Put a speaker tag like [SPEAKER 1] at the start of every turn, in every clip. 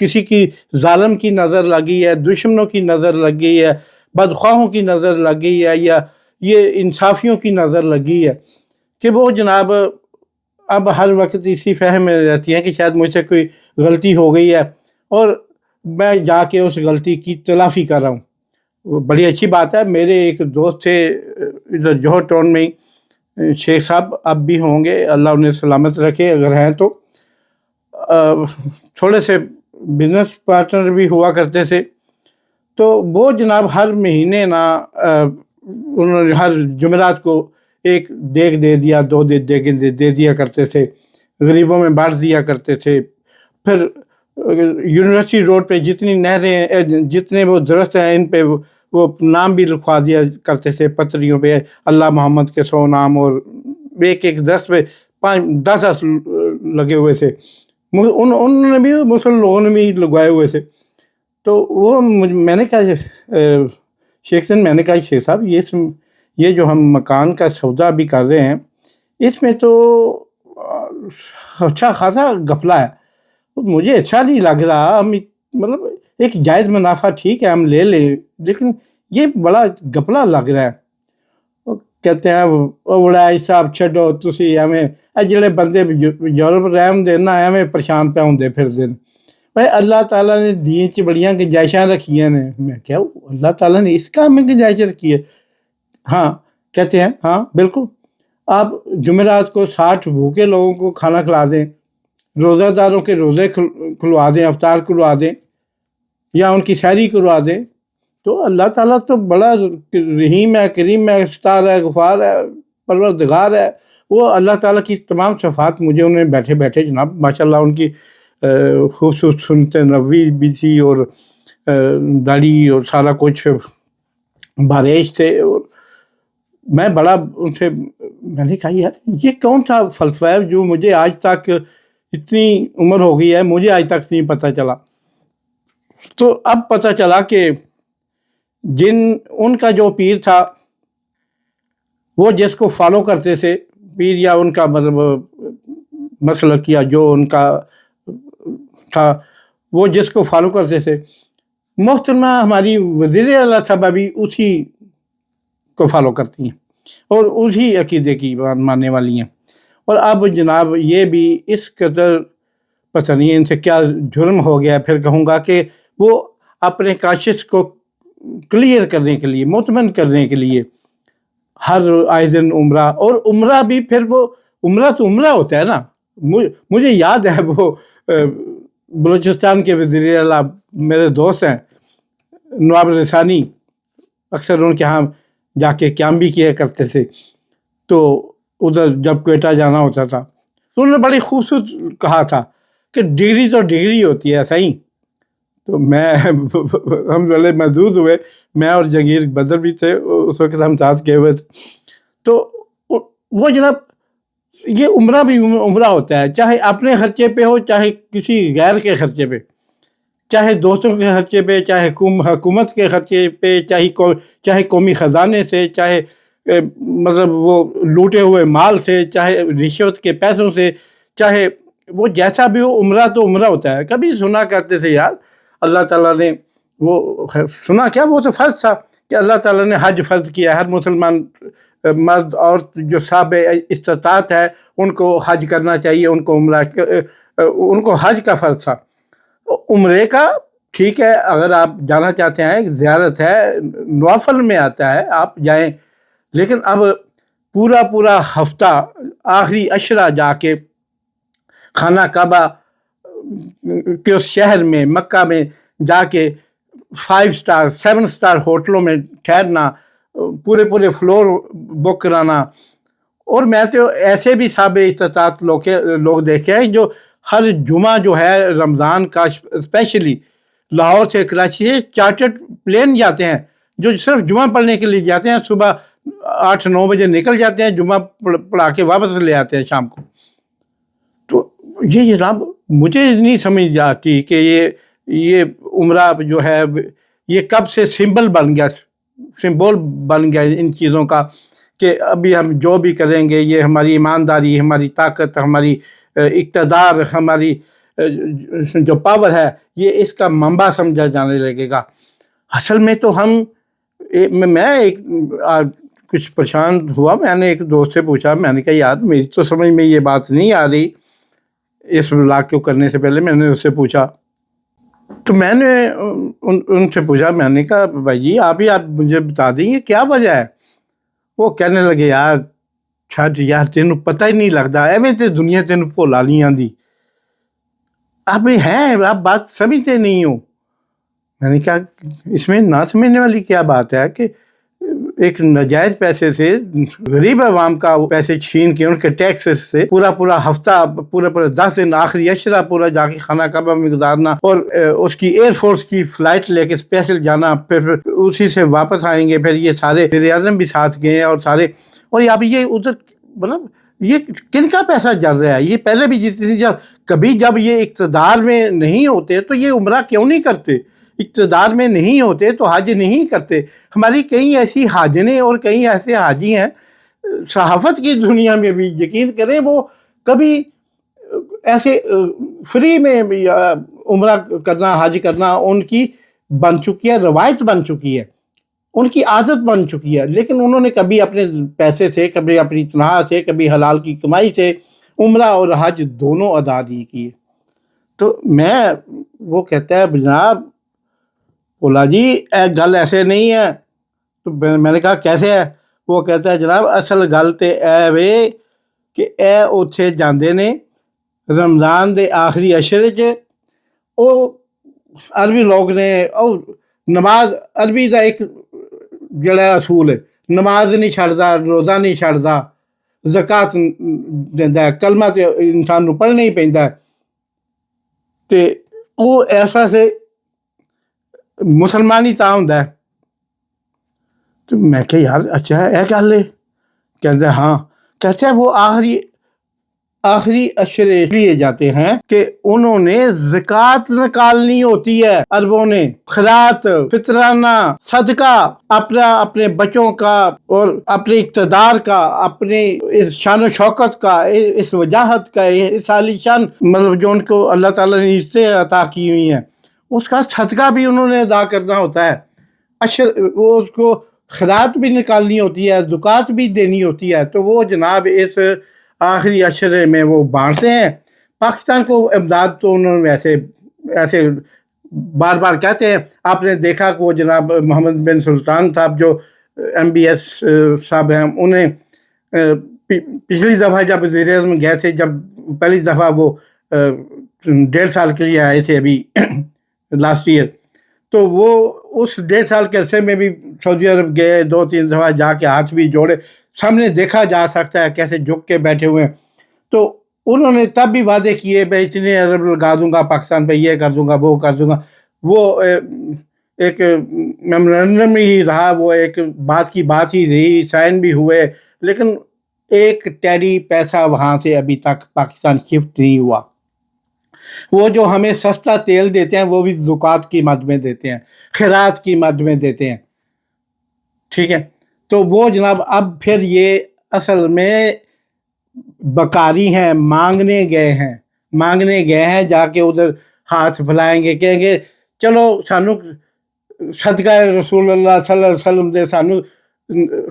[SPEAKER 1] کسی کی ظالم کی نظر لگی ہے، دشمنوں کی نظر لگ گئی ہے، بدخواہوں کی نظر لگ گئی ہے، یا یہ انصافیوں کی نظر لگی ہے کہ وہ جناب اب ہر وقت اسی فہم میں رہتی ہیں کہ شاید مجھ سے کوئی غلطی ہو گئی ہے اور میں جا کے اس غلطی کی تلافی کر رہا ہوں۔ وہ بڑی اچھی بات ہے۔ میرے ایک دوست تھے ادھر جوہر ٹاؤن میں ہی، شیخ صاحب، اب بھی ہوں گے، اللہ انہیں سلامت رکھے اگر ہیں تو، تھوڑے سے بزنس پارٹنر بھی ہوا کرتے تھے۔ تو وہ جناب ہر مہینے انہوں نے ہر جمعرات کو ایک دیگ دے دیا، 2 دیگیں دے دیا کرتے تھے، غریبوں میں بانٹ دیا کرتے تھے۔ پھر یونیورسٹی روڈ پہ جتنی نہریں، جتنے وہ درخت ہیں، ان پہ وہ نام بھی لکھوا دیا کرتے تھے پتریوں پہ، اللہ محمد کے 100 نام، اور ایک درخت پہ 5-10 لگے ہوئے تھے۔ انہوں نے بھی، مسلم لوگوں نے بھی لگوائے ہوئے تھے۔ تو وہ میں نے کہا شیخ صاحب، میں نے کہا شیخ صاحب یہ جو ہم مکان کا سودا بھی کر رہے ہیں، اس میں تو اچھا خاصا گھپلہ ہے، مجھے اچھا نہیں لگ رہا۔ ہم مطلب ایک جائز منافع ٹھیک ہے ہم لے لیں، لیکن یہ بڑا گھپلہ لگ رہا ہے۔ وہ کہتے ہیں بڑا صاحب چھڈو تسی ایویں، جڑے بندے یورپ رحم دینا ایویں پریشان پہ ہوندے پھردے نے۔ بھائی اللہ تعالیٰ نے دین چ بڑیاں گنجائشاں رکھی ہیں نے۔ میں کیا اللہ تعالیٰ نے اس کام میں گنجائش رکھی ہے؟ ہاں، کہتے ہیں ہاں بالکل، آپ جمعرات کو 60 بھوکے لوگوں کو کھانا کھلا دیں، روزہ داروں کے روزے کھلوا دیں، افطار کروا دیں، یا ان کی سحری کروا دیں، تو اللہ تعالیٰ تو بڑا رحیم ہے، کریم ہے، ستار ہے، غفار ہے، پروردگار ہے۔ وہ اللہ تعالیٰ کی تمام صفات مجھے انہیں بیٹھے بیٹھے جناب ماشاءاللہ ان کی خوبصورت سنت نبوی بھی تھی، اور داڑھی اور سارا کچھ باریش تھے، اور میں بڑا ان سے میں نے کہا یار یہ کون سا فلسفہ ہے جو مجھے آج تک، اتنی عمر ہو گئی ہے، مجھے آج تک نہیں پتہ چلا۔ تو اب پتہ چلا کہ ان کا جو پیر تھا، وہ جس کو فالو کرتے تھے، پیر یا ان کا مطلب مسلک یا جو ان کا تھا، وہ جس کو فالو کرتے تھے، محترمہ ہماری وزیر اعلیٰ صاحبہ بھی اسی کو فالو کرتی ہیں اور اسی عقیدے کی ماننے والی ہیں۔ اور اب جناب یہ بھی اس قدر پتہ نہیں ان سے کیا جرم ہو گیا، پھر کہوں گا کہ وہ اپنے کاشش کو کلیئر کرنے کے لیے، مطمئن کرنے کے لیے ہر آئے دن عمرہ، اور عمرہ بھی پھر وہ عمرہ تو عمرہ ہوتا ہے نا۔ مجھے یاد ہے وہ بلوچستان کے وزیر اعلیٰ میرے دوست ہیں نواب رسانی، اکثر ان کے ہاں جا کے قیام بھی کیا کرتے تھے۔ تو ادھر جب کوئٹہ جانا ہوتا تھا تو انہوں نے بڑی خوبصورت کہا تھا کہ ڈگری تو ڈگری ہوتی ہے صحیح۔ تو میں ہم ضلع محظوظ ہوئے، میں اور جہانگیر بدر بھی تھے اس وقت، ہم ساتھ گئے ہوئے تھے۔ تو وہ جناب یہ عمرہ بھی عمرہ ہوتا ہے، چاہے اپنے خرچے پہ ہو، چاہے کسی غیر کے خرچے پہ، چاہے دوستوں کے خرچے پہ، چاہے حکومت کے خرچے پہ، چاہے قومی خزانے سے، چاہے مطلب وہ لوٹے ہوئے مال سے، چاہے رشوت کے پیسوں سے، چاہے وہ جیسا بھی ہو، عمرہ تو عمرہ ہوتا ہے۔ کبھی سنا کرتے تھے یار اللہ تعالیٰ نے، وہ سنا کیا، وہ تو فرض تھا کہ اللہ تعالیٰ نے حج فرض کیا، ہر مسلمان مرد اور جو صاحب استطاعت ہے ان کو حج کرنا چاہیے، ان کو عمرہ، ان کو حج کا فرض تھا۔ عمرے کا ٹھیک ہے، اگر آپ جانا چاہتے ہیں، زیارت ہے، نوافل میں آتا ہے، آپ جائیں، لیکن اب پورا ہفتہ آخری عشرہ جا کے خانہ کعبہ کے اس شہر میں، مکہ میں جا کے 5 سٹار 7 سٹار ہوٹلوں میں ٹھہرنا، پورے فلور بک کرانا۔ اور میں تو ایسے بھی صاحب استطاعت لوگ دیکھے ہیں جو ہر جمعہ جو ہے رمضان کا اسپیشلی لاہور سے کراچی سے چارٹرڈ پلین جاتے ہیں، جو صرف جمعہ پڑھنے کے لیے جاتے ہیں، صبح 8-9 بجے نکل جاتے ہیں، جمعہ پڑھا کے واپس لے آتے ہیں شام کو۔ تو یہ جناب مجھے نہیں سمجھ آتی کہ یہ عمرہ جو ہے یہ کب سے سمبل بن گیا ان چیزوں کا، کہ ابھی ہم جو بھی کریں گے، یہ ہماری ایمانداری، ہماری طاقت، ہماری اقتدار، ہماری جو پاور ہے یہ اس کا منبع سمجھا جانے لگے گا۔ اصل میں تو میں کچھ پریشان ہوا، میں نے ایک دوست سے پوچھا، میں نے کہا یار میری تو سمجھ میں یہ بات نہیں آ رہی، اس بلاگ کو کرنے سے پہلے میں نے اس سے پوچھا، تو میں نے ان سے پوچھا، میں نے کہا بھائی جی آپ مجھے بتا دیں گے کیا وجہ ہے؟ وہ کہنے لگے یار چھٹ یار تینوں پتہ ہی نہیں لگتا، ایویں تے دنیا تینوں بھولا نہیں آندی، آپ ہیں آپ بات سمجھتے نہیں ہو۔ میں نے کہا اس میں نہ سمجھنے والی کیا بات ہے کہ ایک ناجائز پیسے سے غریب عوام کا پیسے چھین کے ان کے ٹیکس سے پورا ہفتہ پورا 10 دن آخری عشرہ پورا جا کے خانہ کعبہ میں گزارنا، اور اس کی ایئر فورس کی فلائٹ لے کے اسپیشل جانا، پھر اسی سے واپس آئیں گے، پھر یہ سارے وزیر اعظم بھی ساتھ گئے ہیں اور سارے، اور اب یہ ادھر مطلب یہ کن کا پیسہ جل رہا ہے؟ یہ پہلے بھی جتنی جب یہ اقتدار میں نہیں ہوتے تو یہ عمرہ کیوں نہیں کرتے؟ اقتدار میں نہیں ہوتے تو حج نہیں کرتے۔ ہماری کئی ایسی حاجنیں اور کئی ایسے حاجی ہیں صحافت کی دنیا میں بھی، یقین کریں وہ کبھی ایسے فری میں عمرہ کرنا حج کرنا ان کی بن چکی ہے، روایت بن چکی ہے، ان کی عادت بن چکی ہے، لیکن انہوں نے کبھی اپنے پیسے سے، کبھی اپنی تنخواہ سے، کبھی حلال کی کمائی سے عمرہ اور حج دونوں ادا نہیں کیے۔ تو وہ کہتا ہے جناب بولا جی گل ایسے نہیں ہے، تو میں نے کہا کیسے ہے؟ وہ کہتا ہے جناب اصل گل تے اے وے کہ اے اتھے جاندے نے رمضان دے آخری عشرے چ، او عربی لوگ نے نماز، عربی دا ایک جڑا اصول ہے، نماز نہیں چھڑدا، روزہ نہیں چھڑدا، زکوٰۃ دیندا ہے، کلمہ تے انسان نوں پڑھنا ہی پیندا ہے، تے او ایسا سے مسلمان ہی تا ہوندا ہے۔ تو میں کہ یار اچھا اے گل ہے؟ کہتے ہیں ہاں، کہتے ہیں وہ آخری اشرے لیے جاتے ہیں کہ انہوں نے زکوٰۃ نکالنی ہوتی ہے، عربوں نے خیرات، فطرانہ، صدقہ، اپنے بچوں کا اور اپنے اقتدار کا، اپنے اس شان و شوکت کا، اس وجاہت کا، اس عالی شان مطلب جو ان کو اللہ تعالیٰ نے عزتیں عطا کی ہوئی ہیں، اس کا صدقہ بھی انہوں نے ادا کرنا ہوتا ہے، وہ اس کو خیرات بھی نکالنی ہوتی ہے، زکوٰۃ بھی دینی ہوتی ہے، تو وہ جناب اس آخری عشرے میں وہ بانٹتے ہیں۔ پاکستان کو امداد تو انہوں نے ایسے بار بار کہتے ہیں، آپ نے دیکھا کہ وہ جناب محمد بن سلطان صاحب جو MBS صاحب ہیں، انہیں پچھلی دفعہ جب وزیر اعظم گئے تھے، جب پہلی دفعہ وہ 1.5 سال کے لیے آئے تھے ابھی لاسٹ ایئر، تو وہ اس 1.5 سال کے عرصے میں بھی سعودی عرب گئے، 2-3 دفعہ جا کے ہاتھ بھی جوڑے، سامنے دیکھا جا سکتا ہے کیسے جھک کے بیٹھے ہوئے ہیں۔ تو انہوں نے تب بھی وعدے کیے میں اتنے ارب لگا دوں گا پاکستان پہ، یہ کر دوں گا، وہ کر دوں گا، وہ ایک میمورنڈم ہی رہا، وہ ایک بات کی بات ہی رہی، سائن بھی ہوئے، لیکن ایک ٹیڈی پیسہ وہاں سے ابھی تک پاکستان شفٹ نہیں ہوا۔ وہ جو ہمیں سستا تیل دیتے ہیں وہ بھی زکوٰۃ کی مد میں دیتے ہیں، خیرات کی مد میں دیتے ہیں، ٹھیک ہے۔ تو وہ جناب اب پھر یہ اصل میں بکاری ہیں، مانگنے گئے ہیں، جا کے ادھر ہاتھ پھیلائیں گے، کہیں گے چلو سانو صدقہ رسول اللہ صلی اللہ علیہ وسلم دے سانو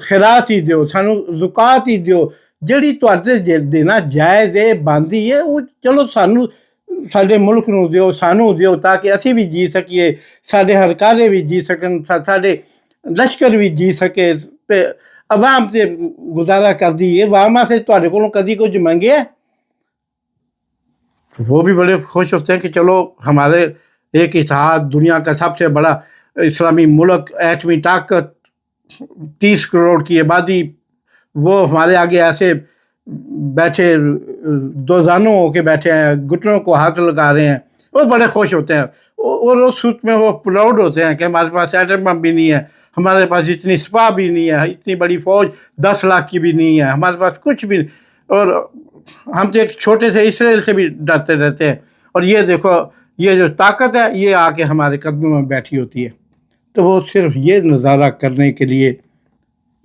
[SPEAKER 1] خیرات ہی دیو، سانو زکوٰۃ ہی دیو، جڑی تواڈے دینا جائز ہے، باندھی ہے، وہ چلو سانو ساڈے ملک نو دیو، سانو دیو، تاکہ اسی بھی جی سکیے، ساڈے ہرکارے بھی جی سکن، ساڈے لشکر بھی جی سکے، تے عوام سے گزارا کر دیے، عوام سے تواڈے کولوں کدی کچھ منگے ہے؟ وہ بھی بڑے خوش ہوتے ہیں کہ چلو ہمارے ایک اتحاد، دنیا کا سب سے بڑا اسلامی ملک، ایٹمی طاقت، 30 کروڑ کی آبادی، وہ ہمارے آگے ایسے بیٹھے دو زانوں ہو کے بیٹھے ہیں، گھٹنوں کو ہاتھ لگا رہے ہیں، وہ بڑے خوش ہوتے ہیں، اور اس صورت میں وہ پراؤڈ ہوتے ہیں کہ ہمارے پاس ایٹم بم بھی نہیں ہے، ہمارے پاس اتنی سپاہ بھی نہیں ہے، اتنی بڑی فوج 10 لاکھ کی بھی نہیں ہے، ہمارے پاس کچھ بھی نہیں، اور ہم تو ایک چھوٹے سے اسرائیل سے بھی ڈرتے رہتے ہیں، اور یہ دیکھو یہ جو طاقت ہے یہ آ کے ہمارے قدموں میں بیٹھی ہوتی ہے۔ تو وہ صرف یہ نظارہ کرنے کے لیے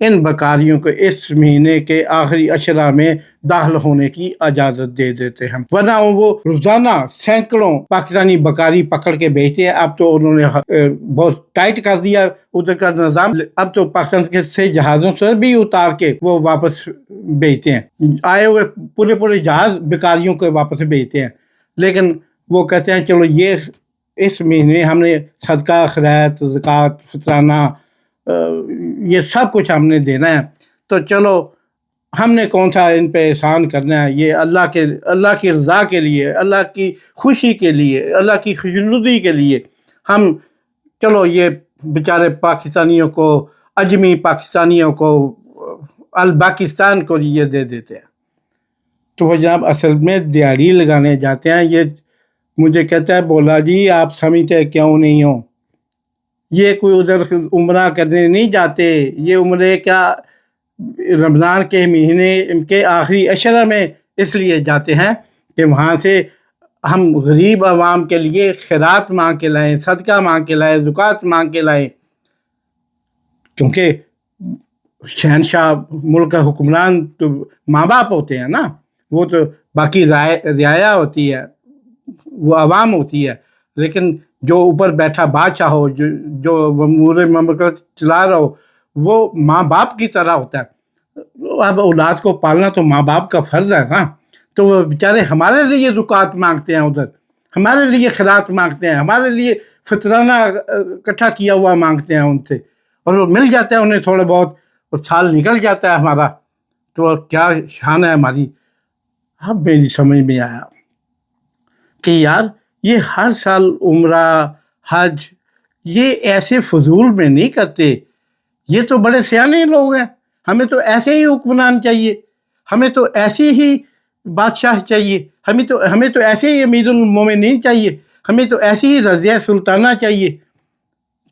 [SPEAKER 1] ان بکاریوں کو اس مہینے کے آخری اشرا میں داخل ہونے کی اجازت دے دیتے ہیں، ورنہ وہ روزانہ سینکڑوں پاکستانی بکاری پکڑ کے بیچتے ہیں۔ اب تو انہوں نے بہت ٹائٹ کر دیا ادھر کا نظام، اب تو پاکستان سے جہازوں سے بھی اتار کے وہ واپس بیچتے ہیں، آئے ہوئے پورے جہاز بکاریوں کو واپس بیچتے ہیں۔ لیکن وہ کہتے ہیں چلو یہ اس مہینے ہم نے صدقہ، خیرات، زکوٰۃ، فطرانہ یہ سب کچھ ہم نے دینا ہے، تو چلو ہم نے کون سا ان پہ احسان کرنا ہے، یہ اللہ کی رضا کے لیے، اللہ کی خوشی کے لیے، اللہ کی خوشنودی کے لیے ہم چلو یہ بیچارے پاکستانیوں کو، اجمی پاکستانیوں کو، الپاکستان کو یہ دے دیتے ہیں۔ تو وہ جناب اصل میں دیہڑی لگانے جاتے ہیں۔ یہ مجھے کہتا ہے بولا جی آپ سمجھتے کیوں نہیں ہو، یہ کوئی ادھر عمرہ کرنے نہیں جاتے، یہ عمرے کیا رمضان کے مہینے کے آخری اشرہ میں اس لیے جاتے ہیں کہ وہاں سے ہم غریب عوام کے لیے خیرات مانگ کے لائیں، صدقہ مانگ کے لائیں، زکوٰۃ مانگ کے لائیں، کیونکہ شہنشاہ ملک کا حکمران تو ماں باپ ہوتے ہیں نا، وہ تو باقی رعایا ہوتی ہے، وہ عوام ہوتی ہے، لیکن جو اوپر بیٹھا بادشاہ ہو، جو امور مملکت چلا رہا ہو، وہ ماں باپ کی طرح ہوتا ہے۔ اب اولاد کو پالنا تو ماں باپ کا فرض ہے نا، تو وہ بیچارے ہمارے لیے زکوٰۃ مانگتے ہیں، ادھر ہمارے لیے خیرات مانگتے ہیں، ہمارے لیے فطرانہ اکٹھا کیا ہوا مانگتے ہیں ان سے، اور وہ مل جاتا ہے انہیں تھوڑا بہت، اور سال نکل جاتا ہے ہمارا، تو کیا شان ہے ہماری۔ اب میری سمجھ میں آیا کہ یار یہ ہر سال عمرہ، حج یہ ایسے فضول میں نہیں کرتے، یہ تو بڑے سیانے لوگ ہیں، ہمیں تو ایسے ہی حکمران چاہیے، ہمیں تو ایسی ہی بادشاہ چاہیے، ہمیں تو ایسے ہی امیر المومنین چاہیے، ہمیں تو ایسی ہی رضیہ سلطانہ چاہیے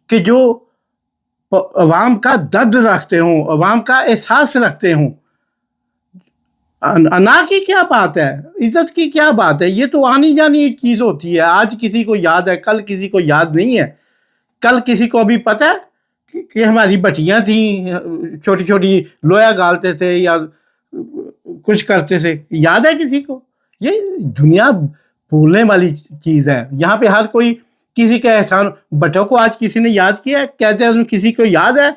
[SPEAKER 1] کہ جو عوام کا درد رکھتے ہوں، عوام کا احساس رکھتے ہوں۔ انا کی کیا بات ہے، عزت کی کیا بات ہے، یہ تو آنی جانی چیز ہوتی ہے، آج کسی کو یاد ہے، کل کسی کو یاد نہیں ہے۔ کل کسی کو بھی پتہ ہے کہ ہماری بٹیاں تھیں، چھوٹی چھوٹی لویا گالتے تھے یا کچھ کرتے تھے، یاد ہے کسی کو؟ یہ دنیا بھولنے والی چیز ہے، یہاں پہ ہر کوئی کسی کا احسان، بٹوں کو آج کسی نے یاد کیا ہے؟ قائد اعظم کسی کو یاد ہے؟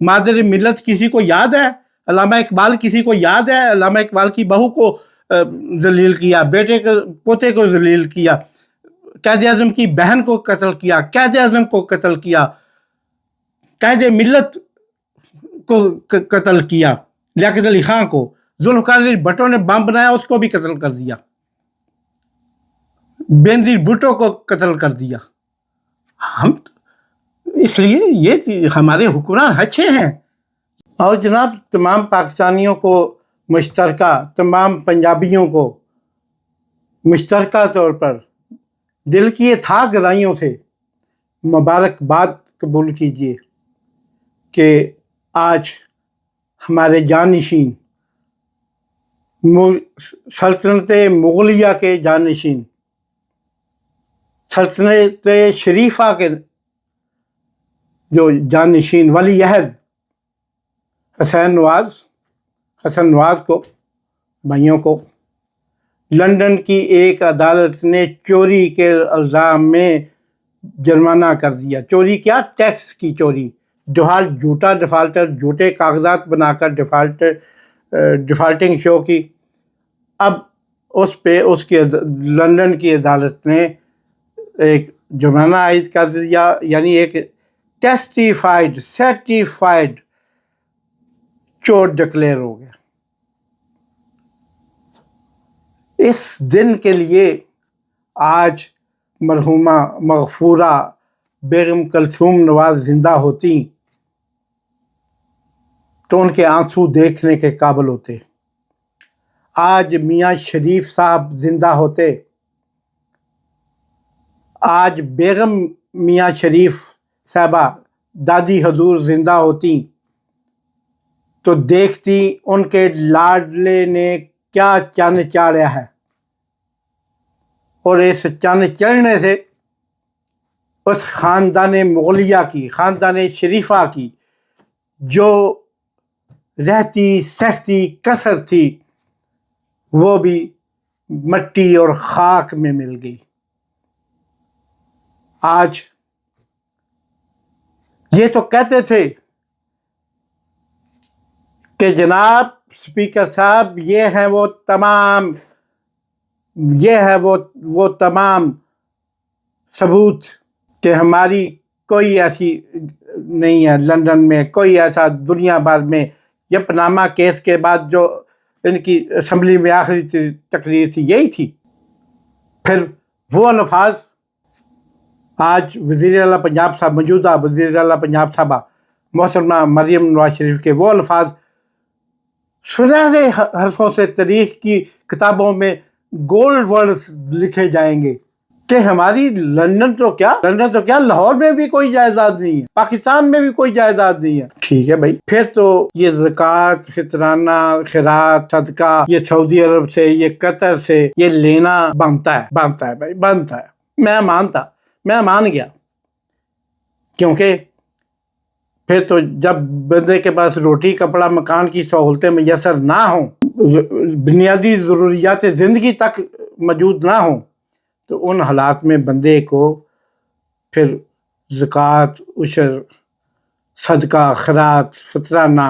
[SPEAKER 1] مادر ملت کسی کو یاد ہے؟ علامہ اقبال کسی کو یاد ہے؟ علامہ اقبال کی بہو کو ذلیل کیا، بیٹے کو، پوتے کو ذلیل کیا، قائد اعظم کی بہن کو قتل کیا، قائد اعظم کو قتل کیا، قائد ملت کو قتل کیا، لیاقت علی خان کو، ذوالفقار علی بھٹو نے بم بنایا اس کو بھی قتل کر دیا، بینظیر بھٹو کو قتل کر دیا۔ ہم اس لیے یہ ہمارے حکمران اچھے ہیں۔ اور جناب تمام پاکستانیوں کو مشترکہ، تمام پنجابیوں کو مشترکہ طور پر دل کی تھا گہرائیوں سے مبارکباد قبول کیجیے کہ آج ہمارے جانشین، سلطنت مغلیہ کے جانشین، سلطنت شریفہ کے جو جانشین ولی عہد حسن نواز کو، بھائیوں کو لندن کی ایک عدالت نے چوری کے الزام میں جرمانہ کر دیا۔ چوری کیا؟ ٹیکس کی چوری، جھوٹا ڈیفالٹر، جھوٹے کاغذات بنا کر ڈیفالٹنگ شو کی۔ اب اس پہ لندن کی عدالت نے ایک جرمانہ عائد کر دیا، یعنی ایک سرٹیفائڈ چور ڈکلیئر ہو گیا۔ اس دن کے لیے آج مرحومہ مغفورہ بیگم کلثوم نواز زندہ ہوتی تو ان کے آنسو دیکھنے کے قابل ہوتے۔ آج میاں شریف صاحب زندہ ہوتے، آج بیگم میاں شریف صاحبہ دادی حضور زندہ ہوتی تو دیکھتی ان کے لاڈلے نے کیا چن چاڑیا ہے، اور اس چن چڑھنے سے اس خاندان مغلیہ کی، خاندان شریفہ کی جو رہتی سہتی کثر تھی وہ بھی مٹی اور خاک میں مل گئی۔ آج یہ تو کہتے تھے کہ جناب اسپیکر صاحب یہ ہے وہ تمام ثبوت کہ ہماری کوئی ایسی نہیں ہے لندن میں، کوئی ایسا دنیا بھر میں۔ یہ پاناما کیس کے بعد جو ان کی اسمبلی میں آخری تقریر تھی یہی تھی۔ پھر وہ الفاظ آج وزیر اعلیٰ پنجاب صاحب، موجودہ وزیر اعلیٰ پنجاب صاحبہ محترمہ مریم نواز شریف کے وہ الفاظ سنہرے حرفوں سے تاریخ کی کتابوں میں گولڈ ورڈز لکھے جائیں گے کہ ہماری لندن تو کیا لاہور میں بھی کوئی جائیداد نہیں ہے، پاکستان میں بھی کوئی جائیداد نہیں ہے۔ ٹھیک ہے بھائی، پھر تو یہ زکوٰۃ، فطرانہ، خیرات، صدقہ یہ سعودی عرب سے، یہ قطر سے یہ لینا بنتا ہے بھائی، بنتا ہے۔ میں مان گیا، کیونکہ پھر تو جب بندے کے پاس روٹی کپڑا مکان کی سہولتیں میسر نہ ہوں، بنیادی ضروریات زندگی تک موجود نہ ہوں، تو ان حالات میں بندے کو پھر زکوٰۃ، عشر، صدقہ، خیرات، فطرانہ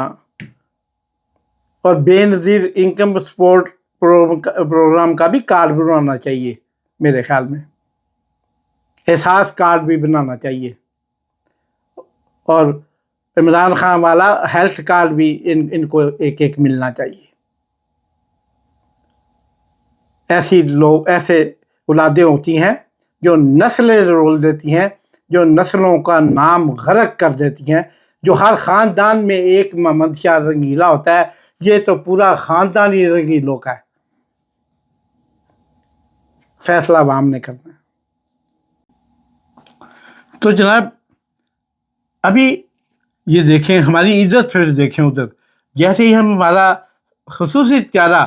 [SPEAKER 1] اور بے نظیر انکم سپورٹ پروگرام کا بھی کارڈ بنانا چاہیے، میرے خیال میں احساس کارڈ بھی بنانا چاہیے، اور عمران خان والا ہیلتھ کارڈ بھی ان کو ایک ایک ملنا چاہیے۔ ایسے اولادیں ہوتی ہیں جو نسلیں رول دیتی ہیں، جو نسلوں کا نام غرق کر دیتی ہیں، جو ہر خاندان میں ایک محمد شاہ رنگیلا ہوتا ہے، یہ تو پورا خاندان ہی رنگیلوں کا ہے۔ فیصلہ عوام نے کرنا ہے۔ تو جناب ابھی یہ دیکھیں ہماری عزت، پھر دیکھیں ادھر جیسے ہی ہمارا خصوصی طیارہ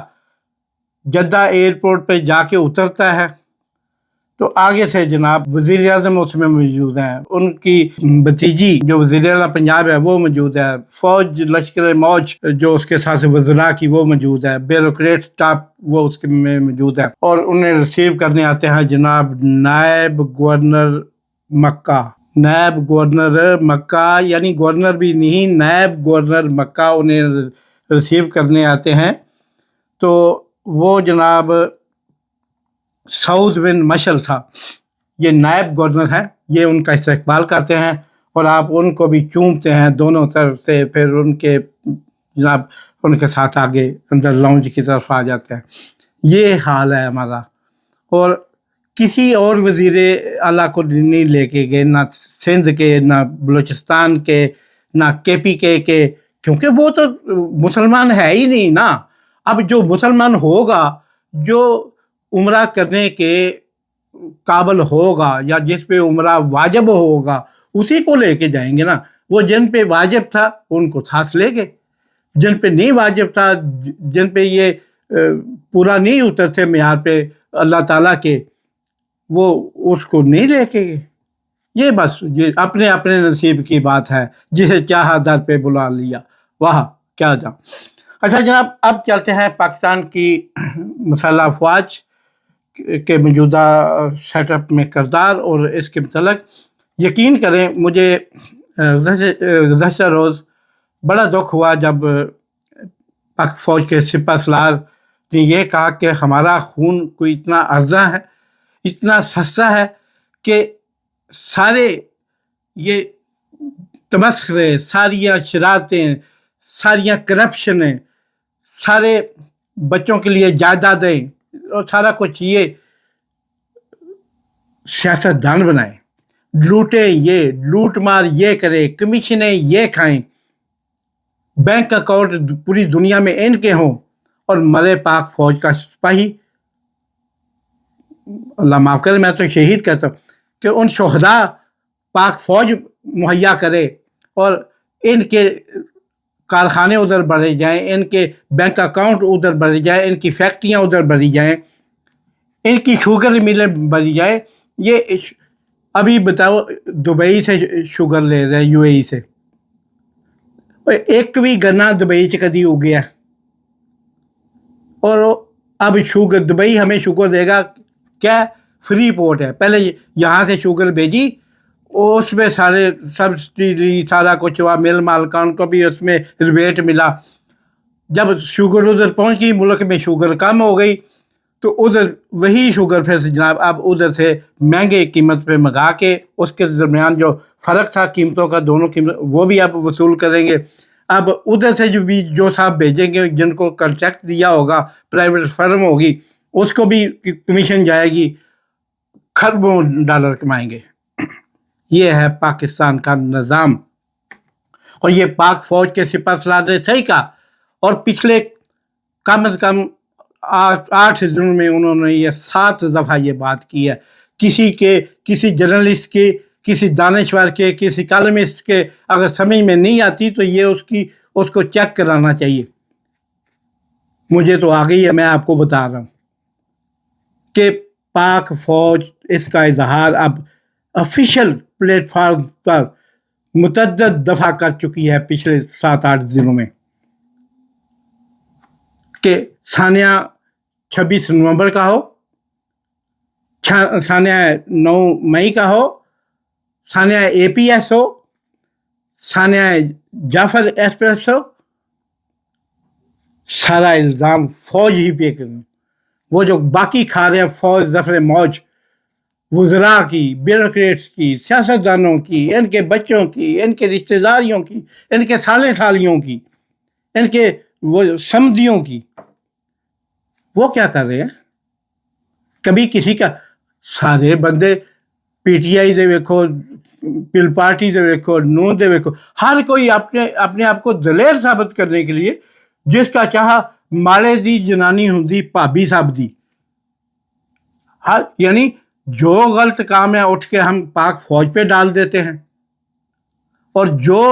[SPEAKER 1] جدہ ایئرپورٹ پہ جا کے اترتا ہے تو آگے سے جناب وزیر اعظم اس میں موجود ہیں، ان کی بھتیجی جو وزیر اعلیٰ پنجاب ہے وہ موجود ہے، فوج لشکر موج جو اس کے ساتھ وزراء کی وہ موجود ہے، بیوروکریٹ اسٹاف وہ اس کے میں موجود ہے، اور انہیں ریسیو کرنے آتے ہیں جناب نائب گورنر مکہ، یعنی گورنر بھی نہیں، نائب گورنر مکہ انہیں ریسیو کرنے آتے ہیں۔ تو وہ جناب سعود بن مشل تھا، یہ نائب گورنر ہیں، یہ ان کا استقبال کرتے ہیں اور آپ ان کو بھی چومتے ہیں دونوں طرف سے، پھر ان کے ساتھ آگے اندر لاؤنج کی طرف آ جاتے ہیں۔ یہ حال ہے ہمارا، اور کسی اور وزیر اعلیٰ کو نہیں لے کے گئے، نہ سندھ کے، نہ بلوچستان کے، نہ KPK کے، کیونکہ وہ تو مسلمان ہے ہی نہیں نا۔ اب جو مسلمان ہوگا، جو عمرہ کرنے کے قابل ہوگا یا جس پہ عمرہ واجب ہوگا اسی کو لے کے جائیں گے نا۔ وہ جن پہ واجب تھا ان کو ساتھ لے گئے، جن پہ نہیں واجب تھا، جن پہ یہ پورا نہیں اترتے معیار پہ اللہ تعالیٰ کے، وہ اس کو نہیں لے کے گئے۔ یہ بس یہ اپنے اپنے نصیب کی بات ہے، جسے چاہا در پہ بلا لیا، واہ کیا جاؤ۔ اچھا جناب، اب چلتے ہیں پاکستان کی مسلح افواج کے موجودہ سیٹ اپ میں کردار اور اس کے متعلق۔ یقین کریں مجھے گزشتہ روز بڑا دکھ ہوا جب پاک فوج کے سپہ سالار نے یہ کہا کہ ہمارا خون کوئی اتنا ارزاں ہے، اتنا سستا ہے کہ سارے یہ تمسخرے، ساریاں شرارتیں، ساریاں کرپشنیں، سارے بچوں کے لیے جائیدادیں اور سارا کچھ یہ سیاست دان بنائیں، لوٹیں، یہ لوٹ مار یہ کرے، کمیشنیں یہ کھائیں، بینک اکاؤنٹ پوری دنیا میں ان کے ہوں، اور مرے پاک فوج کا سپاہی، اللہ معاف کرے میں تو شہید کہتا ہوں، کہ ان شہداء پاک فوج مہیا کرے اور ان کے کارخانے ادھر بڑھے جائیں، ان کے بینک اکاؤنٹ ادھر بڑھے جائیں، ان کی فیکٹریاں ادھر بڑھی جائیں، ان کی شوگر ملیں بڑھی جائیں۔ یہ ابھی بتاؤ دبئی سے شوگر لے رہے ہیں، UAE سے، ਇੱਕ ਵੀ ਗੰਨਾ ਦੁਬਈ 'ਚ ਕਦੀ ਉਗਿਆ, اور اب شوگر دبئی ہمیں شوگر دے گا کیا؟ فری پورٹ ہے. پہلے یہاں سے شوگر بھیجی، اس میں سارے سبسڈی سارا کچھ ہوا، مل مالکان کو بھی اس میں ریبیٹ ملا. جب شوگر ادھر پہنچ گئی، ملک میں شوگر کم ہو گئی، تو ادھر وہی شوگر پھر جناب اب ادھر سے مہنگے قیمت پہ منگا کے اس کے درمیان جو فرق تھا قیمتوں کا، دونوں قیمت وہ بھی اب وصول کریں گے. اب ادھر سے جو صاحب بھیجیں گے، جن کو کنٹریکٹ دیا ہوگا، پرائیویٹ فرم ہوگی، اس کو بھی کمیشن جائے گی، کھربوں ڈالر کمائیں گے. یہ ہے پاکستان کا نظام. اور یہ پاک فوج کے سپہ سالار نے صحیح کہا، اور پچھلے کم از کم 8 دنوں میں انہوں نے یہ 7 دفعہ یہ بات کی ہے. کسی جرنلسٹ کے، کسی دانشور کے، کسی کالمسٹ کے اگر سمجھ میں نہیں آتی تو یہ اس کو چیک کرانا چاہیے. مجھے تو آ گئی ہے، میں آپ کو بتا رہا ہوں کہ پاک فوج اس کا اظہار اب آفیشیل پلیٹ فارم پر متعدد دفعہ کر چکی ہے پچھلے 7-8 دنوں میں، کہ ثانیہ 26 نومبر کا ہو، ثانیہ 9 مئی کا ہو، ثانیہ APS ہو، ثانیہ جعفر ایکسپریس ہو، سارا الزام فوج ہی پہ کریں. وہ جو باقی کھا رہے ہیں فوج ظفر موج، وزراء کی، بیوروکریٹس کی، سیاستدانوں کی، ان کے بچوں کی، ان کے رشتہ داریوں کی، ان کے سالے سالیوں کی، ان کے وہ سمدھیوں کی، وہ کیا کر رہے ہیں؟ کبھی کسی کا سارے بندے PTI دے ویکھو، پل پارٹی دے ویکھو، نو دے ویکھو، ہر کوئی اپنے آپ کو دلیر ثابت کرنے کے لیے جس کا چاہا مالے دی جنانی ہوندی بھابی صاحب دی، یعنی جو غلط کام ہے اٹھ کے ہم پاک فوج پہ ڈال دیتے ہیں، اور جو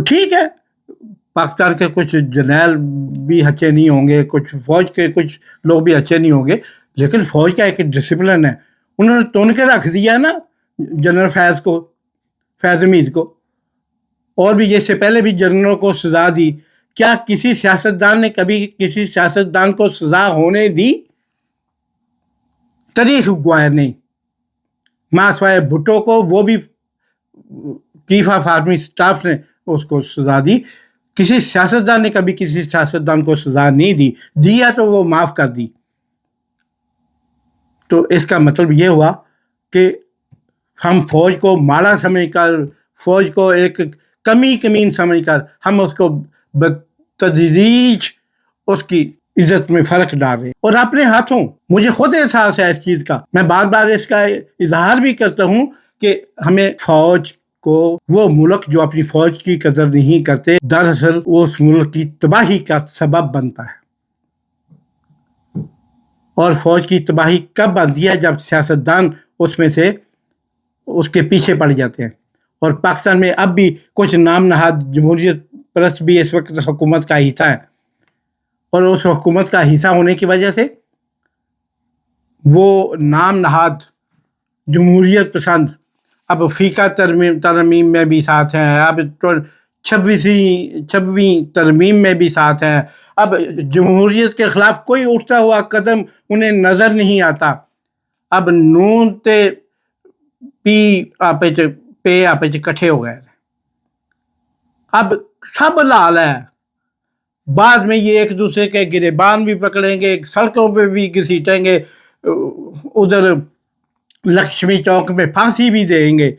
[SPEAKER 1] ٹھیک ہے پاکستان کے کچھ جرنیل بھی اچھے نہیں ہوں گے، کچھ فوج کے کچھ لوگ بھی اچھے نہیں ہوں گے، لیکن فوج کا ایک ڈسپلن ہے. انہوں نے تون کے رکھ دیا نا جنرل فیض حمید کو، اور بھی اس سے پہلے بھی جنرلوں کو سزا دی. کیا کسی سیاستدان نے کبھی کسی سیاستدان کو سزا ہونے دی؟ تاریخ گوائر نہیں. ماں سوائے بھٹو کو، وہ بھی چیف آف آرمی اسٹاف نے اس کو سزا دی. کسی سیاستدان نے کبھی کسی سیاستدان کو سزا نہیں دی، دیا تو وہ معاف کر دی. تو اس کا مطلب یہ ہوا کہ ہم فوج کو ماڑا سمجھ کر، فوج کو ایک کمین سمجھ کر ہم اس کو بتدریج اس کی عزت میں فرق ڈال رہے ہیں. اور اپنے ہاتھوں، مجھے خود احساس ہے اس چیز کا، میں بار بار اس کا اظہار بھی کرتا ہوں کہ ہمیں فوج کو، وہ ملک جو اپنی فوج کی قدر نہیں کرتے دراصل وہ اس ملک کی تباہی کا سبب بنتا ہے. اور فوج کی تباہی کب بنتی ہے؟ جب سیاستدان اس میں سے اس کے پیچھے پڑ جاتے ہیں. اور پاکستان میں اب بھی کچھ نام نہاد جمہوریت پرست بھی اس وقت حکومت کا حصہ ہے، اور اس حکومت کا حصہ ہونے کی وجہ سے وہ نام نہاد جمہوریت پسند اب فقہ ترمیم میں بھی ساتھ ہیں، اب 26ویں ترمیم میں بھی ساتھ ہیں. اب جمہوریت کے خلاف کوئی اٹھتا ہوا قدم انہیں نظر نہیں آتا. اب نون تے پے آپ کٹھے ہو گئے. اب سب لال ہے. بعد میں یہ ایک دوسرے کے گریبان بھی پکڑیں گے، سڑکوں پہ بھی گھسیٹیں گے، ادھر لکشمی چوک میں پھانسی بھی دیں گے.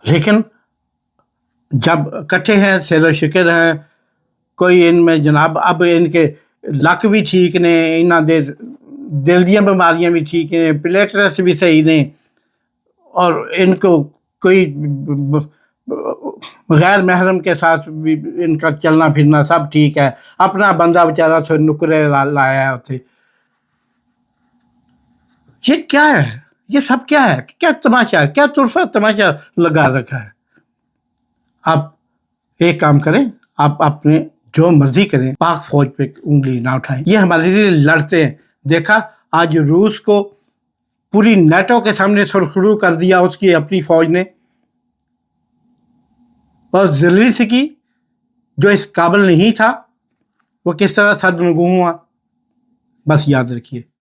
[SPEAKER 1] لیکن جب کٹھے ہیں، سیر و شکر ہیں، کوئی ان میں جناب اب ان کے لک بھی ٹھیک نے، انہاں دے دل دیاں بیماریاں بھی ٹھیک نے، پلیٹلیٹس بھی صحیح نے، اور ان کو کوئی غیر محرم کے ساتھ بھی ان کا چلنا پھرنا سب ٹھیک ہے. اپنا بندہ بیچارہ تو نکرے لایا ہے اتنے. یہ کیا ہے؟ یہ سب کیا ہے؟ کیا تماشا ہے؟ کیا طرفہ تماشا لگا رکھا ہے؟ آپ ایک کام کریں، آپ اپنے جو مرضی کریں، پاک فوج پہ انگلی نہ اٹھائیں. یہ ہمارے لیے لڑتے ہیں. دیکھا آج روس کو پوری نیٹو کے سامنے سرخرو کر دیا اس کی اپنی فوج نے. اور زلیسکی جو اس قابل نہیں تھا وہ کس طرح صدمگو ہوا. بس یاد رکھیے.